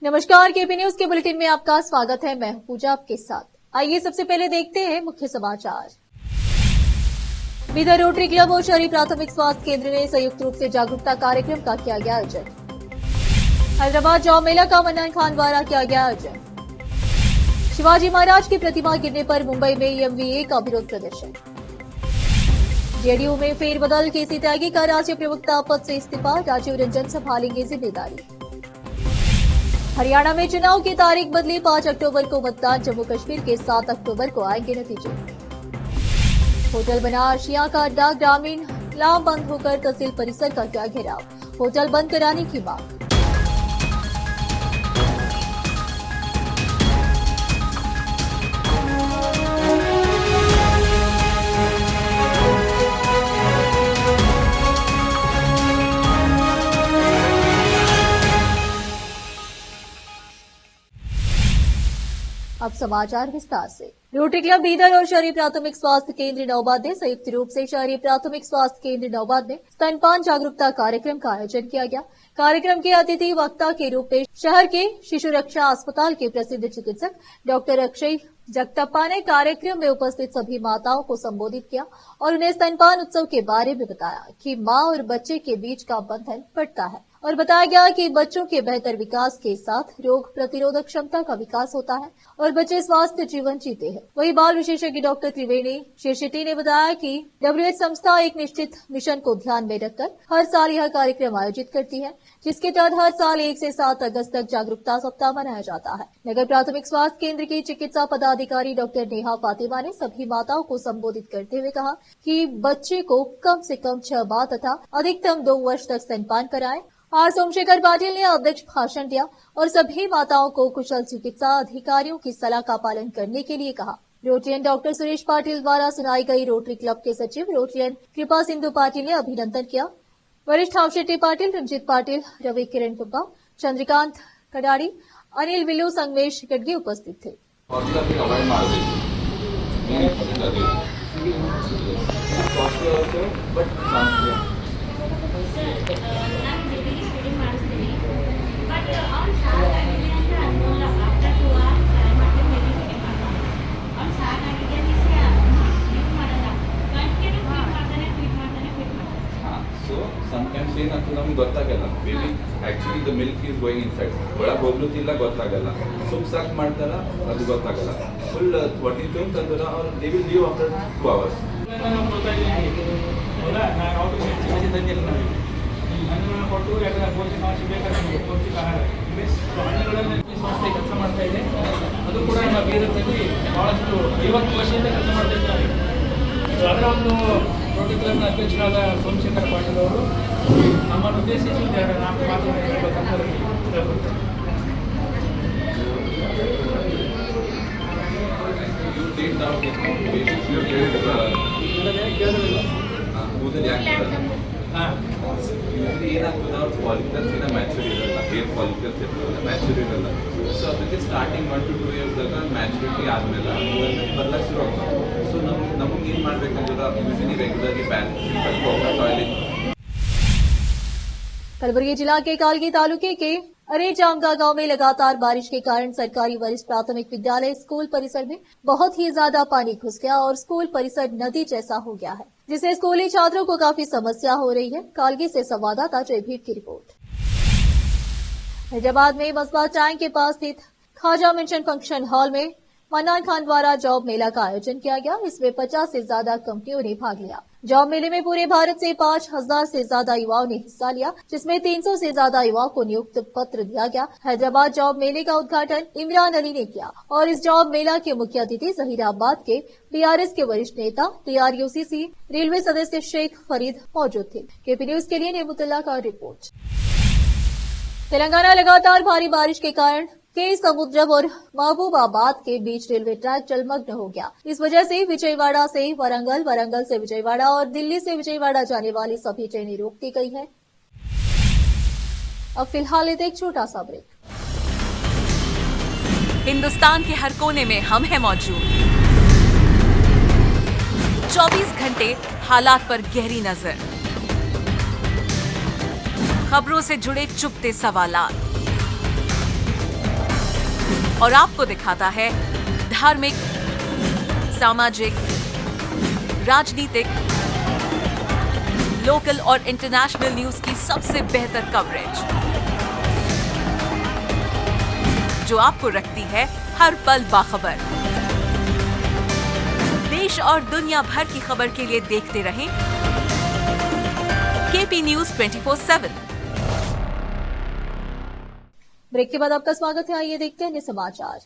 नमस्कार, KP news के bulletin में आपका स्वागत है। मैं हूं पूजा आपके साथ। आइए सबसे पहले देखते हैं मुख्य समाचार। बीदर रोटरी क्लब और शहरी प्राथमिक स्वास्थ्य केंद्र ने संयुक्त रूप से जागरूकता कार्यक्रम का किया गया आयोजन। हैदराबाद जॉब मेला का मन्नान खान द्वारा किया गया आयोजन। शिवाजी महाराज की प्रतिमा गिरने पर मुंबई में एमवीए का विरोध प्रदर्शन। जेडीयू में फेरबदल, केसी त्यागी का राज्य प्रवक्ता पद से इस्तीफा, राजीव रंजन संभालेंगे जिम्मेदारी। हरियाणा में चुनाव की तारीख बदली, 5 अक्टूबर को मतदान, जम्मू कश्मीर के 7 अक्टूबर को आएंगे नतीजे। होटल बना आशिया का अड्डा, ग्रामीण लाम बंद होकर तहसील परिसर का किया घेराव, होटल बंद कराने की मांग। अब समाचार विस्तार से। रोटरी क्लब बीदर और शहरी प्राथमिक स्वास्थ्य केंद्र नौबाद ने संयुक्त रूप से शहरी प्राथमिक स्वास्थ्य केंद्र नौबाद में स्तनपान जागरूकता कार्यक्रम का आयोजन किया गया। कार्यक्रम के अतिथि वक्ता के रूप में शहर के शिशु रक्षा अस्पताल के प्रसिद्ध चिकित्सक डॉक्टर अक्षय जगतप्पा ने कार्यक्रम में उपस्थित सभी माताओं को संबोधित किया और उन्हें स्तनपान उत्सव के बारे में बताया कि मां और बच्चे के बीच का बंधन बढ़ता है और बताया गया कि बच्चों के बेहतर विकास के साथ रोग प्रतिरोधक क्षमता का विकास होता है और बच्चे स्वस्थ जीवन जीते हैं। वहीं बाल विशेषज्ञ डॉक्टर त्रिवेणी शेट्टी ने बताया कि WHO संस्था एक निश्चित मिशन को ध्यान में रखकर हर साल यह कार्यक्रम आयोजित करती है, जिसके तहत हर साल 1 से 7 अगस्त तक जागरूकता सप्ताह मनाया जाता है। नगर प्राथमिक स्वास्थ्य केंद्र की चिकित्सा पदाधिकारी डॉक्टर नेहा फातिमा ने सभी माताओं को संबोधित करते हुए कहा कि बच्चे को कम से कम 6 माह तथा अधिकतम 2 वर्ष तक स्तनपान कराएं। आर सोमशेखर पाटिल ने अध्यक्ष भाषण दिया और सभी माताओं को कुशल चिकित्सा अधिकारियों की सलाह का पालन करने के लिए कहा। रोटरियन डॉक्टर सुरेश पाटिल द्वारा सुनाई गई रोटरी क्लब के सचिव रोटरियन कृपा सिंधु पाटिल ने अभिनंदन किया। वरिष्ठ आवशेट्टी पाटिल, रंजीत पाटिल, रवि किरण पुप्पा, चंद्रकांत कडाड़ी, अनिल विल्लू, संगमेश गडगे उपस्थित थे। Sometimes ಏನಾಗ್ತದೆ ನಮ್ಗೆ ಗೊತ್ತಾಗಲ್ಲ. Baby actually the milk is going inside. ಒಳಗೆ ಹೋಗ್ಲುತ್ತಿಲ್ಲ, ಗೊತ್ತಾಗಲ್ಲ. ಸುಮ್ ಸಾಕ್ ಮಾಡ್ತಾರ, ಅದು ಗೊತ್ತಾಗಲ್ಲ. Full 22 ತಂದರ ಅವ್ರು they will leave after 2 hours. ಕೆಲಸ ಮಾಡ್ತಾ ಇದೆ. ಅದು ಕೂಡ ನಮ್ಮ ಬೀದರ್ನಲ್ಲಿ ಬಹಳಷ್ಟು 20 ವರ್ಷದಿಂದ ಕೆಲಸ ಮಾಡ್ತಾ ಇದ್ದಾರೆ. ಅದರ ಒಂದು ರೋಟರಿ ಕ್ಲಬ್ನ ಅಧ್ಯಕ್ಷರಾದ ಸೋಮಶೇಖರ್ ಪಾಟೀಲ್ ಅವರು ನಮ್ಮನ್ನು ಉದ್ದೇಶಿಸಿ 4 ಮಾತುಗಳನ್ನು ಹೇಳಬೇಕಂತ ಕೇಳ್ಕೊಳ್ತಾರೆ. ಏನಾಗ್ತದೆ ಅವ್ರ ಫಾಲಿಕಲ್ಸ್ ಇನ್ನ ಮ್ಯಾಚುರ್ ಇರಲ್ಲ, ಹೇರ್ ಫಾಲಿಕಲ್ಸ್ ಇರ್ತದೆ, ಮ್ಯಾಚುರ್ ಇರಲ್ಲ. ಸೊ ಅದಕ್ಕೆ ಸ್ಟಾರ್ಟಿಂಗ್ 1 to 2 ಇಯರ್ಸ್ದಾಗ ಮ್ಯಾಚುರಿಟಿ ಆದಮೇಲೆ ಬರ್ಲಕ್ಕೆ ಶುರು ಆಗ್ತದೆ. ಸೊ ನಮಗೆ ಏನು ಮಾಡಬೇಕಂದ್ರೆ ಯೂಶಲಿ ರೆಗ್ಯುಲರ್ಲಿ ಟಾಯ್ಲೆಟ್। कलबुर्गी जिला के कालगी तालुके के अरे जामगा गांव में लगातार बारिश के कारण सरकारी वरिष्ठ प्राथमिक विद्यालय स्कूल परिसर में बहुत ही ज्यादा पानी घुस गया और स्कूल परिसर नदी जैसा हो गया है, जिससे स्कूली छात्रों को काफी समस्या हो रही है। कालगी से संवाददाता जयभीर की रिपोर्ट। हैदराबाद में मस्बा टैंक के पास स्थित खाजा मेंशन फंक्शन हॉल में मन्नान खान द्वारा जॉब मेला का आयोजन किया गया। इसमें 50 से ज्यादा कंपनियों ने भाग लिया। जॉब मेले में पूरे भारत से 5000 से ज्यादा युवाओं ने हिस्सा लिया, जिसमें 300 से ज्यादा युवाओं को नियुक्त पत्र दिया गया। हैदराबाद जॉब मेले का उद्घाटन इमरान अली ने किया और इस जॉब मेला के मुख्य अतिथि जहीराबाद के BRS के वरिष्ठ नेता TRUCC रेलवे सदस्य शेख फरीद मौजूद थे। केपी न्यूज के लिए नेमुतुल्ला का रिपोर्ट। तेलंगाना लगातार भारी बारिश के कारण के समुद्रम और महबूबाबाद के बीच रेलवे ट्रैक जलमग्न हो गया। इस वजह से विजयवाड़ा से वरंगल, वरंगल से विजयवाड़ा और दिल्ली से विजयवाड़ा जाने वाली सभी ट्रेनें रोक दी गई हैं। अब फिलहाल एक छोटा सा ब्रेक। हिंदुस्तान के हर कोने में हम हैं मौजूद। 24 घंटे हालात पर गहरी नजर, खबरों से जुड़े चुपते सवालात, और आपको दिखाता है धार्मिक, सामाजिक, राजनीतिक, लोकल और इंटरनेशनल न्यूज की सबसे बेहतर कवरेज, जो आपको रखती है हर पल बाखबर। देश और दुनिया भर की खबर के लिए देखते रहें केपी न्यूज 24/7। ब्रेक के बाद आपका स्वागत है। आइए देखते हैं अन्य समाचार।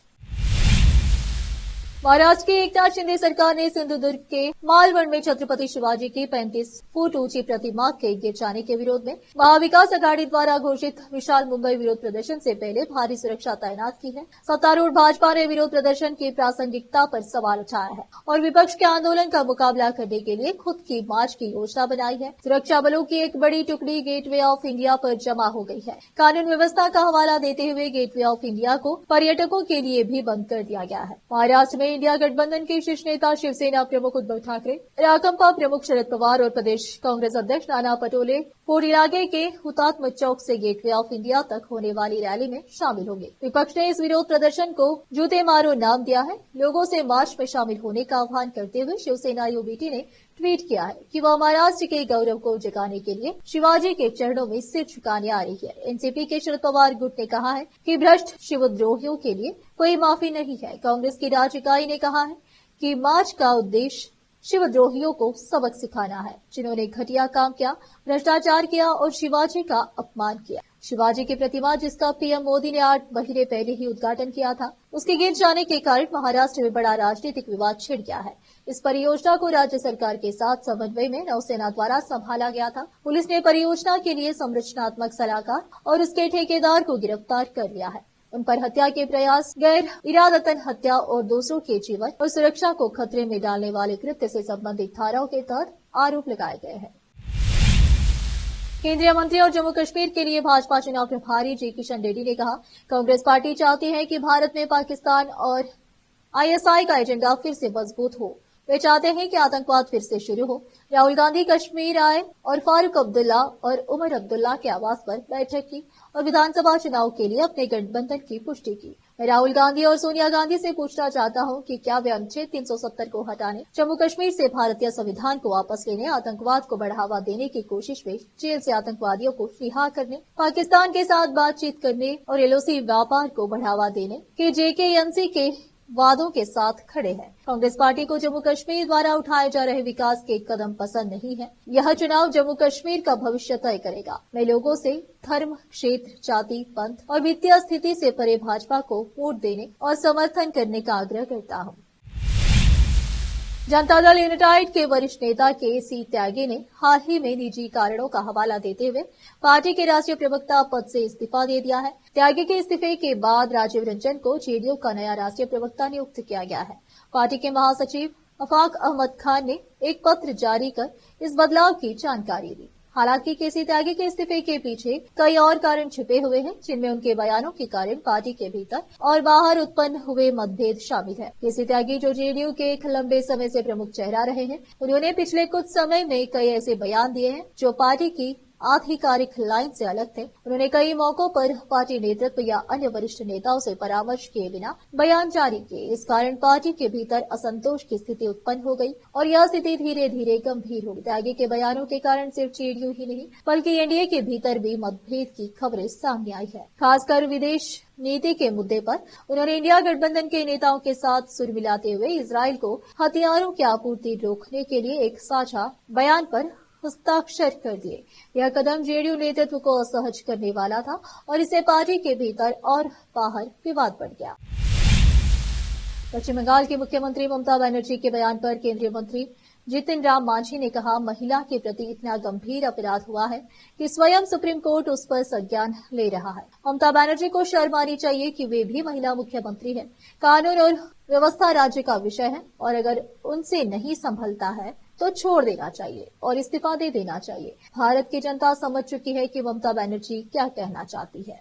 महाराष्ट्र की एकनाथ शिंदे सरकार ने सिंधुदुर्ग के मालवण में छत्रपति शिवाजी की 35 फुट ऊंची प्रतिमा के गिर जाने के विरोध में महाविकास अघाड़ी द्वारा घोषित विशाल मुंबई विरोध प्रदर्शन से पहले भारी सुरक्षा तैनात की है। सत्तारूढ़ भाजपा ने विरोध प्रदर्शन की प्रासंगिकता पर सवाल उठाया है और विपक्ष के आंदोलन का मुकाबला करने के लिए खुद की मार्च की योजना बनाई है। सुरक्षा बलों की एक बड़ी टुकड़ी गेटवे ऑफ इंडिया पर जमा हो गई है। कानून व्यवस्था का हवाला देते हुए गेटवे ऑफ इंडिया को पर्यटकों के लिए भी बंद कर दिया गया है। महाराष्ट्र में इंडिया गठबंधन के शीर्ष नेता शिवसेना प्रमुख उद्धव ठाकरे, राकंपा प्रमुख शरद पवार और प्रदेश कांग्रेस अध्यक्ष नाना पटोले पोडीरागे के हुतात्मा चौक से गेटवे ऑफ इंडिया तक होने वाली रैली में शामिल होंगे। विपक्ष ने इस विरोध प्रदर्शन को जूते मारो नाम दिया है। लोगों से मार्च में शामिल होने का आह्वान करते हुए शिवसेना यूबीटी ने ट्वीट किया है कि वह महाराष्ट्र के गौरव को जगाने के लिए शिवाजी के चरणों में सिर झुकाने आ रही है। एनसीपी के शरद पवार गुट ने कहा है कि भ्रष्ट शिवद्रोहियों के लिए कोई माफी नहीं है। कांग्रेस की राज्य इकाई ने कहा है कि मार्च का उद्देश्य शिवद्रोहियों को सबक सिखाना है, जिन्होंने घटिया काम किया, भ्रष्टाचार किया और शिवाजी का अपमान किया। शिवाजी की प्रतिमा, जिसका पीएम मोदी ने 8 महीने पहले ही उद्घाटन किया था, उसके गिर जाने के कारण महाराष्ट्र में बड़ा राजनीतिक विवाद छिड़ गया है। इस परियोजना को राज्य सरकार के साथ समन्वय में नौसेना द्वारा संभाला गया था। पुलिस ने परियोजना के लिए संरचनात्मक सलाहकार और उसके ठेकेदार को गिरफ्तार कर लिया है। उन पर हत्या के प्रयास, गैर इरादतन हत्या और दूसरों के जीवन और सुरक्षा को खतरे में डालने वाले कृत्य से संबंधित धाराओं के तहत आरोप लगाए गए हैं। केंद्रीय मंत्री और जम्मू कश्मीर के लिए भाजपा चुनाव प्रभारी जी किशन रेड्डी ने कहा, कांग्रेस पार्टी चाहती है कि भारत में पाकिस्तान और आईएसआई का एजेंडा फिर से मजबूत हो। वे चाहते हैं कि आतंकवाद फिर से शुरू हो। राहुल गांधी कश्मीर आए और फारूक अब्दुल्ला और उमर अब्दुल्ला के आवास पर बैठक की और विधानसभा चुनाव के लिए अपने गठबंधन की पुष्टि की। मैं राहुल गांधी और सोनिया गांधी से पूछना चाहता हूं कि क्या वे अनुच्छेद 370 को हटाने, जम्मू कश्मीर से भारतीय संविधान को वापस लेने, आतंकवाद को बढ़ावा देने की कोशिश में जेल से आतंकवादियों को रिहा करने, पाकिस्तान के साथ बातचीत करने और एलओसी व्यापार को बढ़ावा देने के जेकेएनसी के वादों के साथ खड़े हैं। कांग्रेस पार्टी को जम्मू कश्मीर द्वारा उठाए जा रहे विकास के कदम पसंद नहीं है। यह चुनाव जम्मू कश्मीर का भविष्य तय करेगा। मैं लोगों से धर्म, क्षेत्र, जाति, पंथ और वित्तीय स्थिति से परे भाजपा को वोट देने और समर्थन करने का आग्रह करता हूं। जनता दल यूनाइटेड के वरिष्ठ नेता के.सी. त्यागी ने हाल ही में निजी कारणों का हवाला देते हुए पार्टी के राष्ट्रीय प्रवक्ता पद से इस्तीफा दे दिया है। त्यागी के इस्तीफे के बाद राजीव रंजन को जेडीयू का नया राष्ट्रीय प्रवक्ता नियुक्त किया गया है। पार्टी के महासचिव अफाक अहमद खान ने एक पत्र जारी कर इस बदलाव की जानकारी दी। हालांकि के.सी. त्यागी के इस्तीफे के पीछे कई और कारण छिपे हुए हैं, जिनमें उनके बयानों के कारण पार्टी के भीतर और बाहर उत्पन्न हुए मतभेद शामिल है। के.सी. त्यागी, जो जेडीयू के एक लंबे समय से प्रमुख चेहरा रहे हैं, उन्होंने पिछले कुछ समय में कई ऐसे बयान दिए हैं जो पार्टी की आधिकारिक लाइन से अलग थे। उन्होंने कई मौकों पर पार्टी नेतृत्व या अन्य वरिष्ठ नेताओं से परामर्श किए बिना बयान जारी किए। इस कारण पार्टी के भीतर असंतोष की स्थिति उत्पन्न हो गई और यह स्थिति धीरे धीरे गंभीर हो गई। त्यागी के बयानों के कारण सिर्फ जेडीयू ही नहीं बल्कि एनडीए के भीतर भी मतभेद की खबरें सामने आई है। खासकर विदेश नीति के मुद्दे पर उन्होंने इंडिया गठबंधन के नेताओं के साथ सुर मिलाते हुए इजरायल को हथियारों की आपूर्ति रोकने के लिए एक साझा बयान पर हस्ताक्षर कर दिए। यह कदम जेडीयू नेतृत्व को असहज करने वाला था और इससे पार्टी के भीतर और बाहर विवाद बढ़ गया। पश्चिम बंगाल की मुख्यमंत्री ममता बनर्जी के बयान पर केंद्रीय मंत्री जितिन राम मांझी ने कहा, महिला के प्रति इतना गंभीर अपराध हुआ है कि स्वयं सुप्रीम कोर्ट उस पर संज्ञान ले रहा है। ममता बनर्जी को शर्म आनी चाहिए कि वे भी महिला मुख्यमंत्री हैं। कानून और व्यवस्था राज्य का विषय है और अगर उनसे नहीं संभलता है तो छोड़ देना चाहिए और इस्तीफा दे देना चाहिए। भारत की जनता समझ चुकी है कि ममता बनर्जी क्या कहना चाहती है।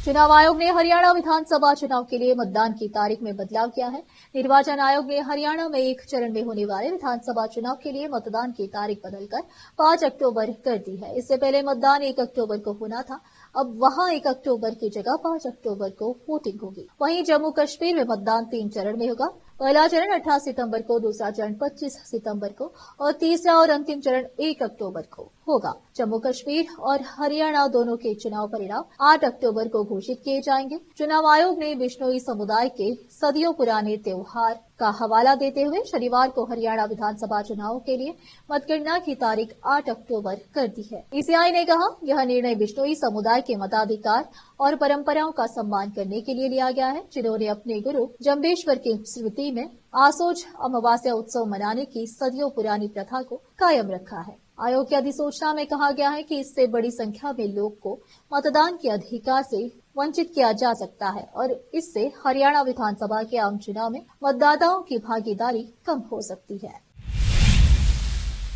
चुनाव आयोग ने हरियाणा विधानसभा चुनाव के लिए मतदान की तारीख में बदलाव किया है। निर्वाचन आयोग ने हरियाणा में एक चरण में होने वाले विधानसभा चुनाव के लिए मतदान की तारीख बदलकर 5 अक्टूबर कर दी है। इससे पहले मतदान 1 अक्टूबर को होना था। अब वहां 1 अक्टूबर की जगह 5 अक्टूबर को वोटिंग होगी। वहीं जम्मू कश्मीर में मतदान 3 चरण में होगा। पहला चरण 18 सितंबर को, दूसरा चरण 25 सितंबर को और तीसरा और अंतिम चरण 1 अक्टूबर को होगा। जम्मू कश्मीर और हरियाणा दोनों के चुनाव परिणाम 8 अक्टूबर को घोषित किए जाएंगे। चुनाव आयोग ने बिश्नोई समुदाय के सदियों पुराने त्योहार का हवाला देते हुए शनिवार को हरियाणा विधानसभा चुनाव के लिए मतगणना की तारीख 8 अक्टूबर कर दी है। ईसीआई ने कहा, यह निर्णय बिश्नोई समुदाय के मताधिकार और परंपराओं का सम्मान करने के लिए लिया गया है, जिन्होंने अपने गुरु जम्बेश्वर की स्मृति में आसोज अमावस्या उत्सव मनाने की सदियों पुरानी प्रथा को कायम रखा है। आयोग की अधिसूचना में कहा गया है कि इससे बड़ी संख्या में लोग को मतदान के अधिकार से वंचित किया जा सकता है और इससे हरियाणा विधानसभा के आम चुनाव में मतदाताओं की भागीदारी कम हो सकती है।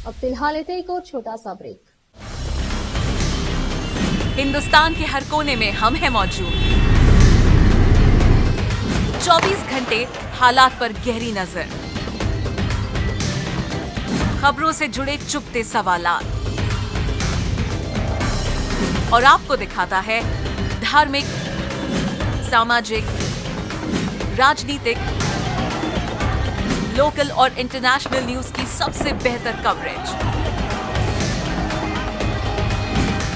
अब फिलहाल लेते एक और छोटा सा ब्रेक। हिंदुस्तान के हर कोने में हम हैं मौजूद। 24 घंटे हालात पर गहरी नजर, खबरों से जुड़े चुपते सवालात और आपको दिखाता है धार्मिक, सामाजिक, राजनीतिक, लोकल और इंटरनेशनल न्यूज की सबसे बेहतर कवरेज,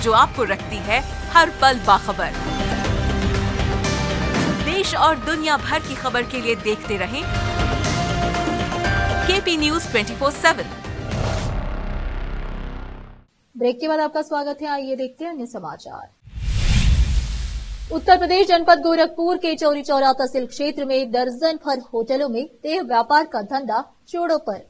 जो आपको रखती है हर पल बाखबर। देश और दुनिया भर की खबर के लिए देखते रहें केपी न्यूज 24/7। ब्रेक के बाद आपका स्वागत है। आइए देखते हैं अन्य समाचार। उत्तर प्रदेश जनपद गोरखपुर के चौरी चौरा तहसील क्षेत्र में दर्जन भर होटलों में देह व्यापार का धंधा जोरों पर।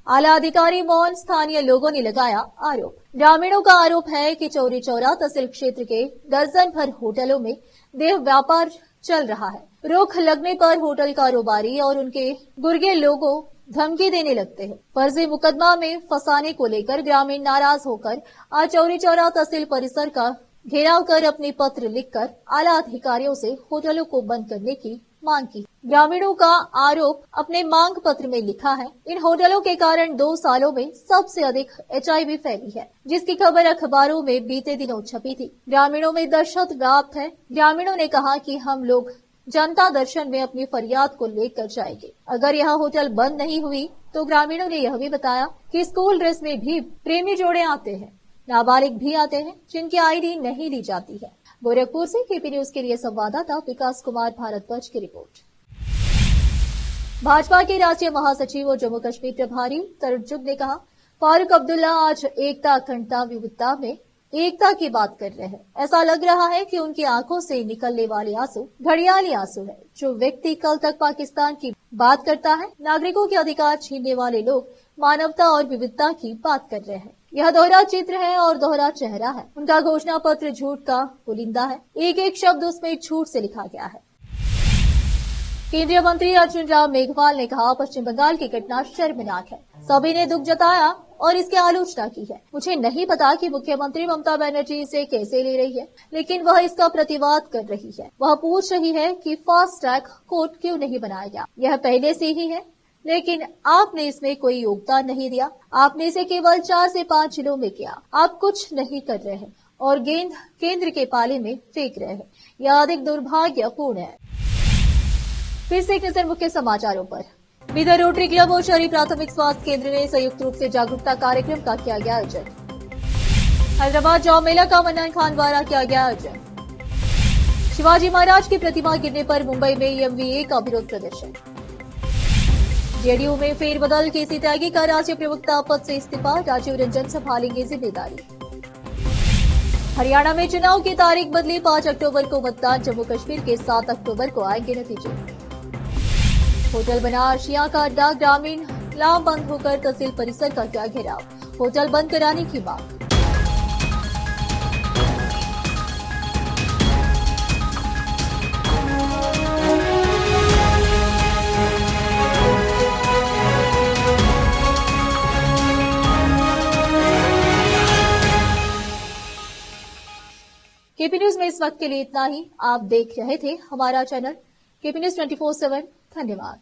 आला अधिकारी मौन, स्थानीय लोगों ने लगाया आरोप। ग्रामीणों का आरोप है कि चौरी चौरा तहसील क्षेत्र के दर्जन भर होटलों में देह व्यापार चल रहा है। रोक लगने पर होटल कारोबारी और उनके गुर्गे लोगों धमकी देने लगते हैं। फर्जी मुकदमा में फंसाने को लेकर ग्रामीण नाराज होकर आज चौरी चौरा तहसील परिसर का घेराव कर अपने पत्र लिखकर आला अधिकारियों से होटलों को बंद करने की मांग की। ग्रामीणों का आरोप अपने मांग पत्र में लिखा है, इन होटलों के कारण 2 सालों में सबसे अधिक HIV फैली है, जिसकी खबर अखबारों में बीते दिनों छपी थी। ग्रामीणों में दहशत व्याप्त है। ग्रामीणों ने कहा कि हम लोग जनता दर्शन में अपनी फरियाद को लेकर जाएंगे। अगर यह होटल बंद नहीं हुई तो ग्रामीणों ने यह भी बताया कि स्कूल ड्रेस में भी प्रेमी जोड़े आते हैं, नाबालिग भी आते हैं, जिनकी ID नहीं ली जाती है। गोरखपुर से केपी न्यूज के लिए संवाददाता विकास कुमार भारद्वाज की रिपोर्ट। भाजपा के राष्ट्रीय महासचिव और जम्मू कश्मीर प्रभारी तर्जुब ने कहा, फारूक अब्दुल्ला आज एकता, अखंडता, विविधता में एकता की बात कर रहे हैं। ऐसा लग रहा है कि उनकी आंखों से निकलने वाले आंसू घड़ियाली आंसू है। जो व्यक्ति कल तक पाकिस्तान की बात करता है, नागरिकों के अधिकार छीनने वाले लोग मानवता और विविधता की बात कर रहे हैं। यह दोहरा चित्र है और दोहरा चेहरा है। उनका घोषणा पत्र झूठ का पुलिंदा है। एक एक शब्द उसमें झूठ से लिखा गया है। केंद्रीय मंत्री अर्जुन राम मेघवाल ने कहा, पश्चिम बंगाल की घटना शर्मनाक है। सभी ने दुख जताया और इसकी आलोचना की है। मुझे नहीं पता कि मुख्यमंत्री ममता बनर्जी इसे कैसे ले रही है, लेकिन वह इसका प्रतिवाद कर रही है। वह पूछ रही है कि फास्ट ट्रैक कोर्ट क्यों नहीं बनाया गया। यह पहले से ही है, लेकिन आपने इसमें कोई योगदान नहीं दिया। आपने इसे केवल 4 से 5 जिलों में किया। आप कुछ नहीं कर रहे हैं और गेंद केंद्र के पाले में फेंक रहे हैं। यह अधिक दुर्भाग्यपूर्ण है। फिर से एक नजर मुख्य समाचारों पर। बीदर रोटरी क्लब और शहरी प्राथमिक स्वास्थ्य केंद्र ने संयुक्त रूप से जागरूकता कार्यक्रम का किया गया आयोजन। हैदराबाद जौ मेला का मन्नान खान द्वारा किया गया आयोजन। शिवाजी महाराज की प्रतिमा गिरने पर मुंबई में EMVA का विरोध प्रदर्शन। जेडीयू में फेरबदल, केसी त्यागी का राज्य प्रवक्ता पद से इस्तीफा, राजीव रंजन संभालेंगे जिम्मेदारी। हरियाणा में चुनाव की तारीख बदली, 5 अक्टूबर को मतदान, जम्मू कश्मीर के 7 अक्टूबर को आएंगे नतीजे। होटल बना आशिया का अड्डा, ग्रामीण लामबंद होकर तहसील परिसर का किया घेराव, होटल बंद कराने की मांग। केपी न्यूज में इस वक्त के लिए इतना ही। आप देख रहे थे हमारा चैनल केपी न्यूज 24/7। धन्यवाद।